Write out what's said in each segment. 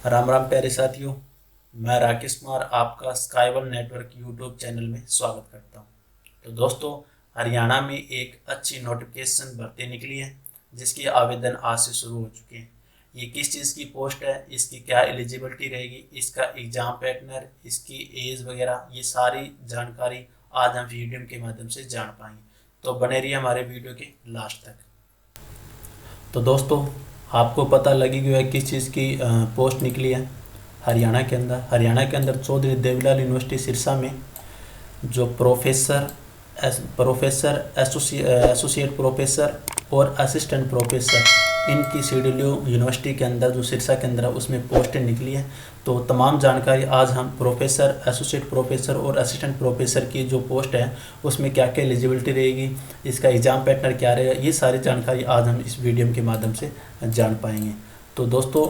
राम राम प्यारे साथियों। मैं राकेश कुमार आपका स्काईवन नेटवर्क यूट्यूब चैनल में स्वागत करता हूं। तो दोस्तों, हरियाणा में एक अच्छी नोटिफिकेशन भर्ती निकली है जिसकी आवेदन आज से शुरू हो चुके हैं। ये किस चीज़ की पोस्ट है, इसकी क्या एलिजिबिलिटी रहेगी, इसका एग्ज़ाम पैटर्न, इसकी एज वगैरह, ये सारी जानकारी आज हम वीडियो के माध्यम से जान पाएंगे। तो बने रहिए हमारे वीडियो के लास्ट तक। तो दोस्तों, आपको पता लगी गया है किस चीज़ की पोस्ट निकली है। हरियाणा के अंदर चौधरी देवीलाल यूनिवर्सिटी सिरसा में जो प्रोफेसर एसोसिएट प्रोफेसर और असिस्टेंट प्रोफेसर, इनकी सीडीयू यूनिवर्सिटी के अंदर जो सिरसा के अंदर है उसमें पोस्टें निकली हैं। तो तमाम जानकारी आज हम प्रोफेसर, एसोसिएट प्रोफेसर और असिस्टेंट प्रोफेसर की जो पोस्ट है उसमें क्या क्या एलिजिबिलिटी रहेगी, इसका एग्ज़ाम पैटर्न क्या रहेगा, ये सारी जानकारी आज हम इस वीडियो के माध्यम से जान पाएंगे। तो दोस्तों,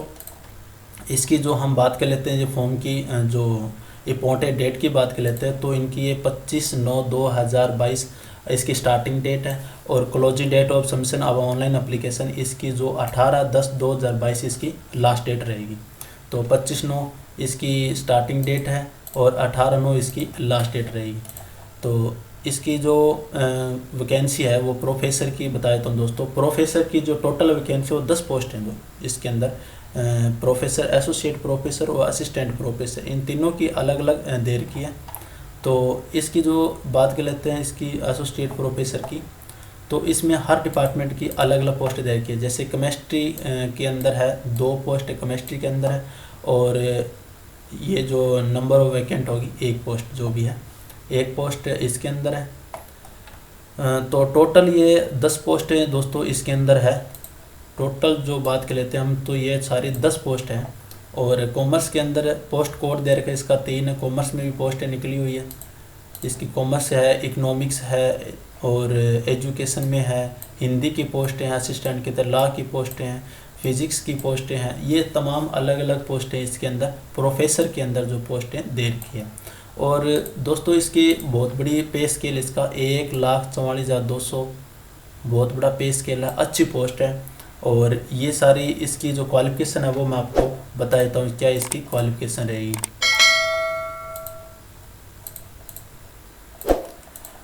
इसकी जो हम बात कर लेते हैं, जो फॉर्म की जो इम्पोर्टेंट डेट की बात कर लेते हैं, तो इनकी ये 25/9/2022 इसकी स्टार्टिंग डेट है और closing date of submission of online application इसकी जो 18/10/2022 इसकी लास्ट डेट रहेगी। तो 25/9 इसकी स्टार्टिंग डेट है और 18/9 इसकी लास्ट डेट रहेगी। तो इसकी जो वैकेंसी है वो प्रोफेसर की बता देता हूँ दोस्तों। प्रोफेसर की जो टोटल वैकेंसी वो 10 पोस्ट हैं जो इसके अंदर प्रोफेसर, एसोसिएट प्रोफेसर और असिस्टेंट प्रोफेसर, इन तीनों की अलग अलग दे रखी है। तो इसकी जो बात कर लेते हैं इसकी एसोसिएट प्रोफेसर की, तो इसमें हर डिपार्टमेंट की अलग अलग पोस्ट दे रखी है। जैसे केमिस्ट्री के अंदर है 2 पोस्ट केमिस्ट्री के अंदर है, और ये जो नंबर ऑफ वैकेंट होगी 1 पोस्ट जो भी है, 1 पोस्ट इसके अंदर है। तो टोटल ये 10 पोस्टें दोस्तों इसके अंदर है। टोटल जो बात कर लेते हैं हम, तो ये सारी 10 पोस्ट हैं। और कॉमर्स के अंदर पोस्ट कोड दे रखा है इसका 3 है। कॉमर्स में भी पोस्टें निकली हुई है। इसकी कॉमर्स है, इकोनॉमिक्स है और एजुकेशन में है, हिंदी की पोस्टें हैं, असिस्टेंट की तरह लॉ की पोस्टें हैं, फिजिक्स की पोस्टें हैं। ये तमाम अलग अलग पोस्टें इसके अंदर प्रोफेसर के अंदर जो पोस्टें दे रखी हैं। और दोस्तों, इसकी बहुत बड़ी पे स्केल, इसका 1,44,200 बहुत बड़ा पे स्केल है, अच्छी पोस्ट है। और ये सारी इसकी जो क्वालिफिकेशन है वो मैं आपको बता देता हूँ क्या इसकी क्वालिफिकेशन रहेगी।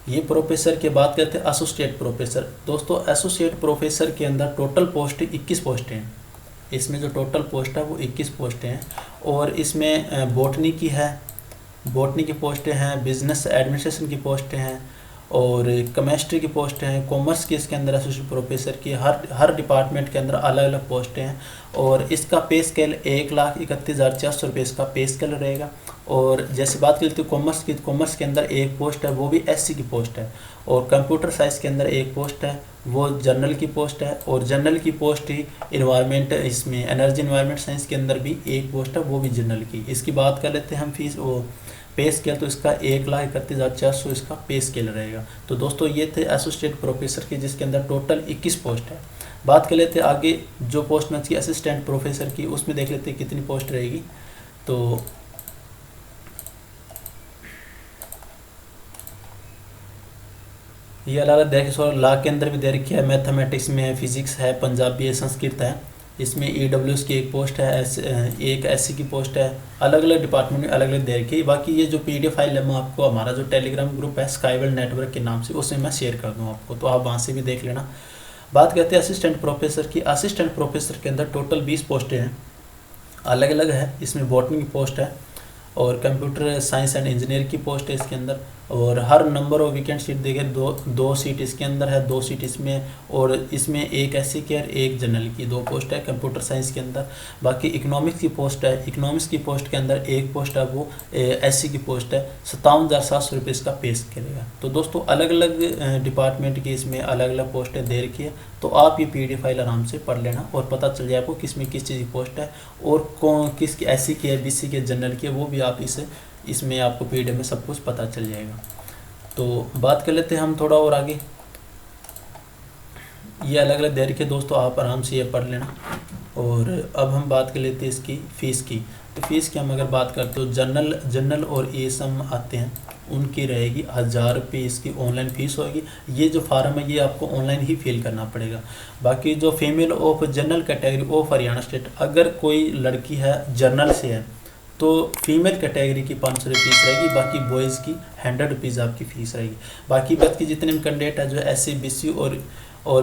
ये प्रोफेसर की बात करते हैं एसोसिएट प्रोफेसर। दोस्तों, एसोसिएट प्रोफेसर के अंदर टोटल पोस्ट 21 पोस्टें हैं। इसमें जो टोटल पोस्ट है वो 21 पोस्टें हैं। और इसमें बॉटनी की है, बॉटनी की पोस्टें हैं, बिजनेस एडमिनिस्ट्रेशन की पोस्टें हैं और केमिस्ट्री की पोस्टें हैं। कॉमर्स की इसके अंदर एसोसिएट प्रोफेसर की हर डिपार्टमेंट के अंदर अलग अलग पोस्टें हैं। और इसका पे स्केल 1,31,400 रुपये इसका पे स्केल रहेगा। और जैसे बात करते हैं कॉमर्स की, कॉमर्स के अंदर 1 पोस्ट है, वो भी एससी की पोस्ट है। और कंप्यूटर साइंस के अंदर 1 पोस्ट है, वो जनरल की पोस्ट है। और जनरल की पोस्ट ही इन्वायरमेंट, इसमें एनर्जी इन्वायरमेंट साइंस के अंदर भी 1 पोस्ट है, वो भी जनरल की। इसकी बात कर लेते हैं हम फीस वो पे स्केल, तो इसका 1,31,400 इसका पे स्केल रहेगा। तो दोस्तों, ये थे एसोसिएट प्रोफेसर की जिसके अंदर टोटल 21 पोस्ट है। बात कर लेते हैं आगे जो पोस्ट में थी असिस्टेंट प्रोफेसर की, उसमें देख लेते हैं कितनी पोस्ट रहेगी। तो ये अलग अलग देखे, सो लॉ के अंदर भी दे रखी है, मैथमेटिक्स में है, फिजिक्स है, पंजाबी है, संस्कृत है। इसमें ईडब्ल्यूएस की 1 पोस्ट है, एक एससी की पोस्ट है। अलग अलग डिपार्टमेंट में अलग अलग दे रखी है। बाकी ये जो पीडीएफ फाइल है मैं आपको हमारा जो टेलीग्राम ग्रुप है स्काईवेल नेटवर्क के नाम से, उसमें मैं शेयर कर दूँ आपको, तो आप वहाँ से भी देख लेना। बात करते हैं असिस्टेंट प्रोफेसर की। असिस्टेंट प्रोफेसर के अंदर टोटल 20 पोस्टें हैं, अलग अलग है। इसमें बॉटनी की पोस्ट है और कंप्यूटर साइंस एंड इंजीनियर की पोस्ट है इसके अंदर। और हर नंबर ऑफ वैकेंट सीट देखे, दो सीट इसके अंदर है, 2 सीट इसमें। और इसमें एक एससी की और एक जनरल की 2 पोस्ट है कंप्यूटर साइंस के अंदर। बाकी इकोनॉमिक्स की पोस्ट है, इकोनॉमिक्स की पोस्ट के अंदर 1 पोस्ट है, वो एससी की पोस्ट है। 57,700 रुपये इसका पे करेगा। तो दोस्तों, अलग अलग डिपार्टमेंट की इसमें अलग अलग पोस्टें दे रखी है। तो आप ये पीडीएफ फाइल आराम से पढ़ लेना और पता चल जाए आपको किस में किस चीज़ की पोस्ट है और कौन किस एससी की है, बीसी की है, जनरल की है, वो भी आप इसमें आपको पीडीएफ में सब कुछ पता चल जाएगा। तो बात कर लेते हैं हम थोड़ा और आगे। ये अलग अलग दे रखे दोस्तों, आप आराम से ये पढ़ लेना। और अब हम बात कर लेते हैं इसकी फ़ीस की। तो फीस की हम अगर बात करते हो जनरल और एएसएम आते हैं, उनकी रहेगी 1000 रुपये इसकी ऑनलाइन फ़ीस होगी। ये जो फार्म है ये आपको ऑनलाइन ही फिल करना पड़ेगा। बाकी जो female of general category of Haryana state, अगर कोई लड़की है जनरल से है तो फीमेल कैटेगरी की 500 रुपये फीस रहेगी, बाकी बॉयज़ की 100 रुपीज़ आपकी फ़ीस रहेगी। बाकी बात की जितने भी कैंडिडेट है जो SC BC और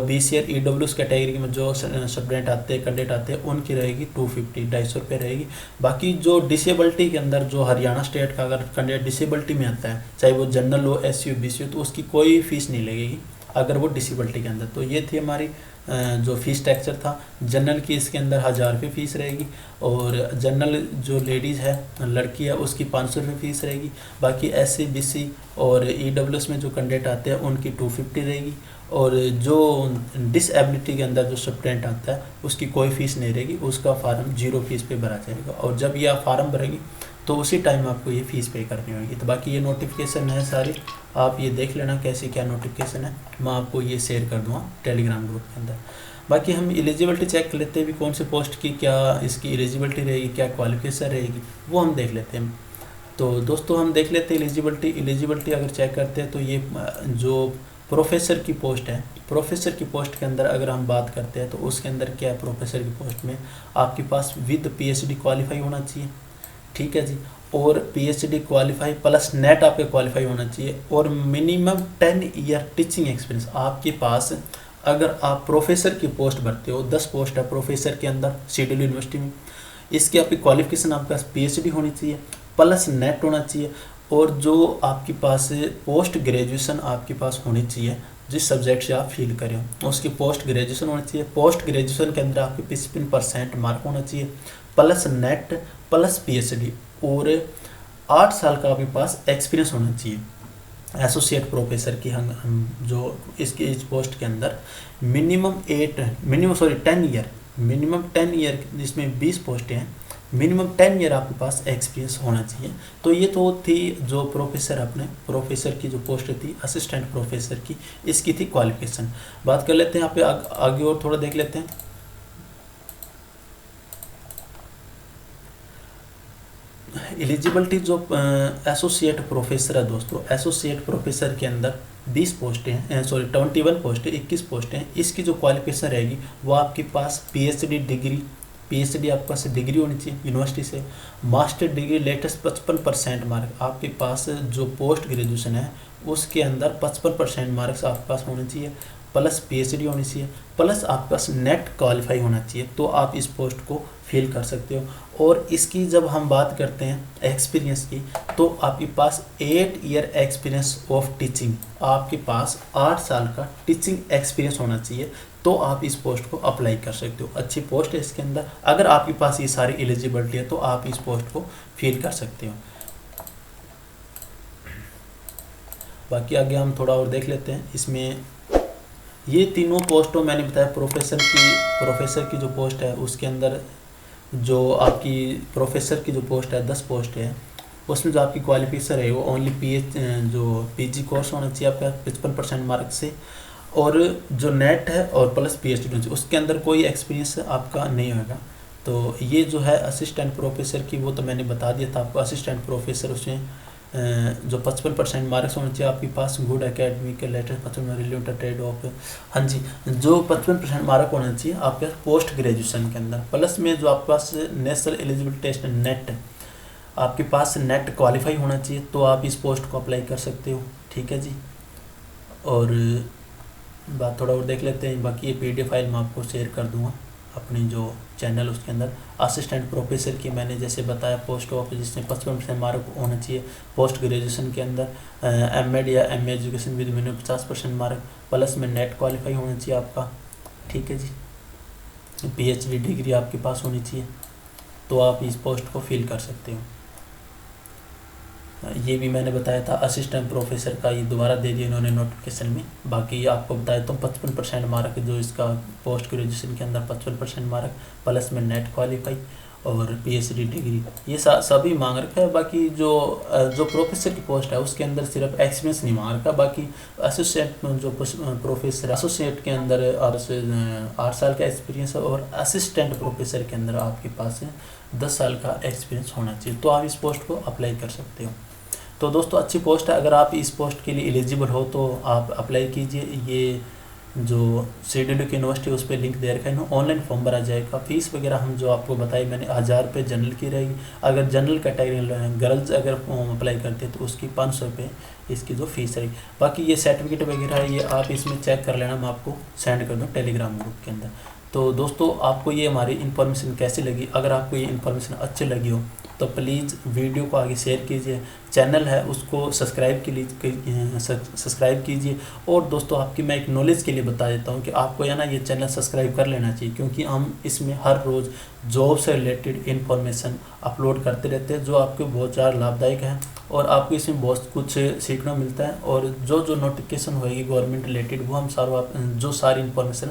BC और EWS कैटेगरी में जो स्टूडेंट आते हैं कैंडिडेट आते हैं उनकी रहेगी 250 250 रुपये रहेगी। बाकी जो डिसेबिलिटी के अंदर जो हरियाणा स्टेट का अगर कैंडिडेट डिसेबिलिटी में आता है, चाहे वो जनरल हो SC हो BC हो, तो उसकी कोई फ़ीस नहीं लगेगी अगर वो डिसेबिलिटी के अंदर। तो ये थी हमारी जो फ़ीस स्ट्रक्चर था। जनरल की इसके अंदर 1000 रुपये फ़ीस रहेगी और जनरल जो लेडीज़ है लड़की है उसकी 500 रुपये फ़ीस रहेगी। बाकी SC BC और EWS में जो कैंडिडेट आते हैं उनकी 250 रहेगी और जो डिसेबिलिटी के अंदर जो स्टूडेंट आता है उसकी कोई फ़ीस नहीं रहेगी, उसका फार्म 0 फीस पे भरा जाएगा और जब ये आप फार्म भरेंगे तो उसी टाइम आपको ये फ़ीस पे करनी होगी। तो बाकी ये नोटिफिकेशन है सारी, आप ये देख लेना कैसी क्या नोटिफिकेशन है, मैं आपको ये शेयर कर दूँगा टेलीग्राम ग्रुप के अंदर। बाकी हम एलिजिबिलिटी चेक कर लेते हैं भी कौन से पोस्ट की क्या इसकी एलिजिबिलिटी रहेगी, क्या क्वालिफिकेशन रहेगी, वो हम देख लेते हैं। तो दोस्तों हम देख लेते हैं एलिजिबिलिटी अगर चेक करते हैं तो ये जो प्रोफेसर की पोस्ट है, प्रोफेसर की पोस्ट के अंदर अगर हम बात करते हैं तो उसके अंदर क्या है, प्रोफेसर की पोस्ट में आपके पास विद PhD क्वालिफाई होना चाहिए, ठीक है जी, और PhD क्वालिफाई प्लस नेट आपके क्वालिफाई होना चाहिए और मिनिमम 10 ईयर टीचिंग एक्सपीरियंस आपके पास। अगर आप प्रोफेसर की पोस्ट भरते हो, 10 पोस्ट है प्रोफेसर के अंदर CDU यूनिवर्सिटी में, इसकी आपकी क्वालिफिकेशन आपके पास PhD होनी चाहिए प्लस नेट होना चाहिए और जो आपके पास पोस्ट ग्रेजुएशन आपके पास होनी चाहिए जिस सब्जेक्ट से आप फील करें उसकी पोस्ट ग्रेजुएशन होनी चाहिए। पोस्ट ग्रेजुएशन के अंदर आपके 55% मार्क होना चाहिए प्लस नेट प्लस PhD और 8 साल का आपके पास एक्सपीरियंस होना चाहिए। एसोसिएट प्रोफेसर की हम जो इसकी इस पोस्ट के अंदर मिनिमम 10 ईयर जिसमें 20 पोस्टें हैं, मिनिमम 10 ईयर आपके पास एक्सपीरियंस होना चाहिए। तो ये तो थी जो प्रोफेसर की जो पोस्ट थी असिस्टेंट प्रोफेसर की, इसकी थी क्वालिफिकेशन। बात कर लेते हैं यहाँ पे आगे और थोड़ा देख लेते हैं। एलिजिबिलिटी जो एसोसिएट प्रोफेसर है दोस्तों, एसोसिएट प्रोफेसर के अंदर 21 पोस्टें, 21 पोस्टें हैं। इसकी जो क्वालिफिकेशन रहेगी वो आपके पास PhD आपके पास डिग्री होनी चाहिए यूनिवर्सिटी से, मास्टर डिग्री लेटेस्ट 55% मार्क आपके पास, जो पोस्ट ग्रेजुएशन है उसके अंदर 55% मार्क्स आपके पास होने चाहिए प्लस PhD होनी चाहिए प्लस आपके पास नेट क्वालिफाई होना चाहिए, तो आप इस पोस्ट को फिल कर सकते हो। और इसकी जब हम बात करते हैं एक्सपीरियंस की तो आपके पास 8 ईयर एक्सपीरियंस ऑफ टीचिंग, आपके पास 8 साल का टीचिंग एक्सपीरियंस होना चाहिए, तो आप इस पोस्ट को अप्लाई कर सकते हो। अच्छी पोस्ट है इसके अंदर, अगर आपके पास ये सारी एलिजिबिलिटी है तो आप इस पोस्ट को फिल कर सकते हो। बाकी आगे हम थोड़ा और देख लेते हैं। इसमें ये तीनों पोस्टों मैंने बताया, प्रोफेसर की जो पोस्ट है उसके अंदर जो आपकी प्रोफेसर की जो पोस्ट है 10 पोस्ट है, उसमें जो आपकी क्वालिफिकेशन है वो ओनली PG कोर्स होना चाहिए आपका 55% मार्क से, और जो नेट है और प्लस PhD उसके अंदर कोई एक्सपीरियंस आपका नहीं होगा। तो ये जो है असिस्टेंट प्रोफेसर की, वो तो मैंने बता दिया था आपको। असिस्टेंट प्रोफेसर उसमें जो 55% मार्क्स होने चाहिए आपके पास, good academic latest related trade off, हाँ जी, जो 55% मार्क होना चाहिए आपके पोस्ट ग्रेजुएशन के अंदर, प्लस में जो आपके पास नेशनल एलिजिबिलिटी टेस्ट नेट आपके पास नेट क्वालिफाई होना चाहिए, तो आप इस पोस्ट को अप्लाई कर सकते हो, ठीक है जी। और बात थोड़ा और देख लेते हैं। बाकी ये PDF फाइल मैं आपको शेयर कर दूंगा अपनी जो चैनल उसके अंदर। असिस्टेंट प्रोफेसर की मैंने जैसे बताया पोस्ट ऑफ जिसमें 55% मार्क होना चाहिए पोस्ट ग्रेजुएशन के अंदर, MAd या MA education with minimum 50% mark, plus में नेट क्वालिफाई होना चाहिए आपका, ठीक है जी। PhD डिग्री आपके पास होनी चाहिए, तो आप इस पोस्ट को फिल कर सकते हो। ये भी मैंने बताया था असिस्टेंट प्रोफेसर का, ये दोबारा दे दिया इन्होंने नोटिफिकेशन में। बाकी आपको बताया तो 55% मार्क जो इसका पोस्ट ग्रेजुएशन के अंदर 55% मार्क प्लस में नेट क्वालिफाई और PhD डिग्री, ये सभी मांग रखा है। बाकी जो प्रोफेसर की पोस्ट है उसके अंदर सिर्फ एक्सपीरियंस नहीं मांग रखा, बाकी असिस्टेंट जो प्रोफेसर एसोसिएट के अंदर 8 साल का एक्सपीरियंस है और असिस्टेंट प्रोफेसर के अंदर आपके पास 10 साल का एक्सपीरियंस होना चाहिए, तो आप इस पोस्ट को अप्लाई कर सकते हो। तो दोस्तों अच्छी पोस्ट है, अगर आप इस पोस्ट के लिए एलिजिबल हो तो आप अप्लाई कीजिए। ये जो CWQ की यूनिवर्सिटी उस पर लिंक दे रखा है, ऑनलाइन फॉर्म भरा जाएगा। फीस वगैरह हम जो आपको बताई मैंने 1000 रुपये जनरल की रहेगी। अगर जनरल कैटेगरी गर्ल्स अगर फॉर्म अप्लाई करते हैं तो उसकी 500 रुपये इसकी जो फीस रहेगी। बाकी ये सर्टिफिकेट वगैरह है, ये आप इसमें चेक कर लेना, मैं आपको सेंड कर दूँ टेलीग्राम ग्रुप के अंदर। तो दोस्तों आपको ये हमारी इन्फॉर्मेशन कैसी लगी? अगर आपको ये इन्फॉर्मेशन अच्छी लगी हो तो प्लीज़ वीडियो को आगे शेयर कीजिए, चैनल है उसको सब्सक्राइब सब्सक्राइब कीजिए। और दोस्तों आपकी मैं एक नॉलेज के लिए बता देता हूँ कि आपको या ना ये चैनल सब्सक्राइब कर लेना चाहिए, क्योंकि हम इसमें हर रोज़ जॉब से रिलेटेड इन्फॉर्मेशन अपलोड करते रहते हैं जो आपको बहुत ज़्यादा लाभदायक है और आपको इसमें बहुत कुछ सीखना मिलता है। और जो नोटिफिकेशन होएगी गवर्नमेंट रिलेटेड वो हम जो सारी इन्फॉर्मेशन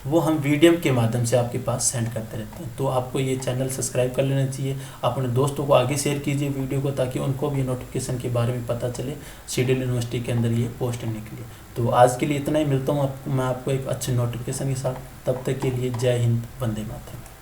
वो हम वीडियो के माध्यम से आपके पास सेंड करते रहते हैं। तो आपको ये चैनल सब्सक्राइब कर लेना चाहिए। अपने दोस्तों को आगे शेयर कीजिए वीडियो को, ताकि उनको भी नोटिफिकेशन के बारे में पता चले शेड्यूल यूनिवर्सिटी के अंदर ये पोस्ट निकली। तो आज के लिए इतना ही, मिलता हूँ मैं आपको एक अच्छे नोटिफिकेशन के साथ। तब तक के लिए जय हिंद, वंदे मातरम।